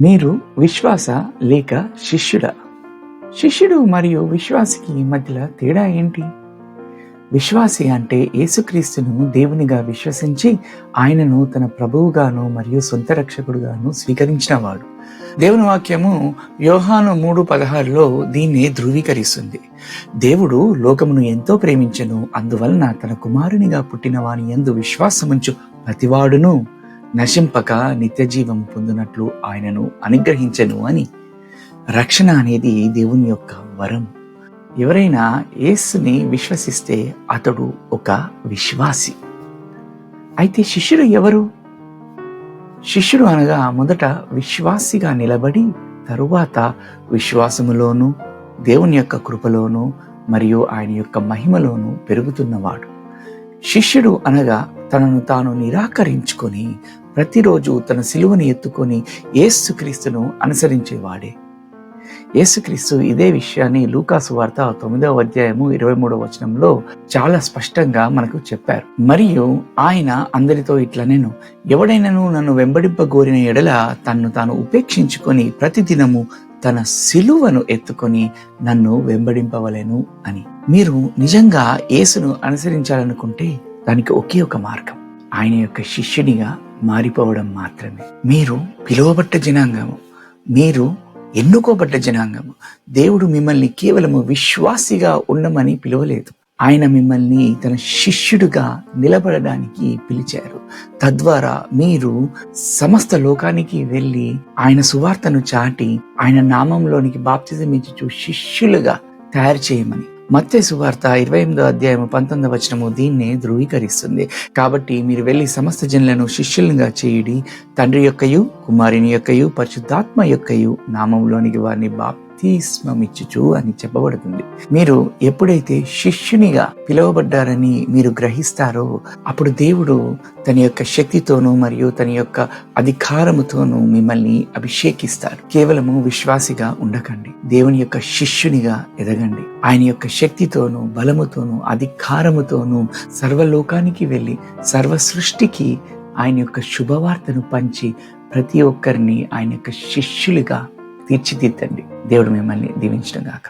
మీరు విశ్వాస లేక శిష్యుడా? శిష్యుడు మరియు విశ్వాసికి మధ్యలో తేడా ఏంటి? విశ్వాసి అంటే యేసుక్రీస్తును దేవునిగా విశ్వసించి ఆయనను తన ప్రభువుగాను మరియు సొంత రక్షకుడుగాను స్వీకరించిన వాడు. దేవుని వాక్యము యోహాను 3:16లో దీన్ని ధృవీకరిస్తుంది. దేవుడు లోకమును ఎంతో ప్రేమించెను, అందువలన తన కుమారునిగా పుట్టిన వాని యందు విశ్వాసముంచు ప్రతివాడును నశింపక నిత్య జీవము పొందినట్లు ఆయనను అనుగ్రహించెను అని. రక్షణ అనేది దేవుని యొక్క వరం. ఎవరైనా యేసుని విశ్వసిస్తే అతడు ఒక విశ్వాసి. అయితే శిష్యుడు ఎవరు? శిష్యుడు అనగా మొదట విశ్వాసిగా నిలబడి తరువాత విశ్వాసములోను దేవుని యొక్క కృపలోను మరియు ఆయన యొక్క మహిమలోను పెరుగుతున్నవాడు. శిష్యుడు అనగా తనను తాను నిరాకరించుకొని ప్రతిరోజు తన సిలువను ఎత్తుకొని యేసుక్రీస్తును అనుసరించేవాడే. యేసుక్రీస్తు ఇదే విషయాన్ని లూకా సువార్త 9:23 చాలా స్పష్టంగా మనకు చెప్పారు. మరియు ఆయన అందరితో ఇట్లనెను, ఎవడైనను నన్ను వెంబడింపగోరిన ఎడల తన్ను తాను ఉపేక్షించుకొని ప్రతిదినము తన సిలువను ఎత్తుకొని నన్ను వెంబడింపవలెను అని. మీరు నిజంగా యేసును అనుసరించాలనుకుంటే దానికి ఒకే ఒక మార్గం, ఆయన యొక్క శిష్యునిగా మారిపోవడం మాత్రమే. మీరు పిలువబడ్డ జనాంగము, మీరు ఎన్నుకోబడ్డ జనాంగము. దేవుడు మిమ్మల్ని కేవలము విశ్వాసిగా ఉండమని పిలవలేదు, ఆయన మిమ్మల్ని తన శిష్యుడిగా నిలబడడానికి పిలిచారు. తద్వారా మీరు సమస్త లోకానికి వెళ్ళి ఆయన సువార్తను చాటి ఆయన నామంలోనికి బాప్తిజం ఇచ్చుచు శిష్యులుగా తయారు చేయమని. మత్తయి సువార్త 28:19 దీన్నే ధృవీకరిస్తుంది. కాబట్టి మీరు వెళ్ళి సమస్త జనులను శిష్యులుగా చేయుడి, తండ్రి యొక్కయు కుమారుని యొక్కయు పరిశుద్ధాత్మ యొక్కయు నామంలోనికి వారిని బాప్తిస్మమిచ్చుచు అని చెప్పబడుతుంది. మీరు ఎప్పుడైతే శిష్యునిగా పిలువబడ్డారని మీరు గ్రహిస్తారో అప్పుడు దేవుడు తన యొక్క శక్తితోనూ మరియు తన యొక్క అధికారముతోనూ మిమ్మల్ని అభిషేకిస్తారు. కేవలము విశ్వాసిగా ఉండకండి, దేవుని యొక్క శిష్యునిగా ఎదగండి. ఆయన యొక్క శక్తితోనూ బలముతోనూ అధికారముతోనూ సర్వలోకానికి వెళ్ళి సర్వ సృష్టికి ఆయన యొక్క శుభవార్తను పంచి ప్రతి ఒక్కరిని ఆయన యొక్క శిష్యులుగా తీర్చిదిద్దండి. దేవుడు మిమ్మల్ని దీవించును గాక.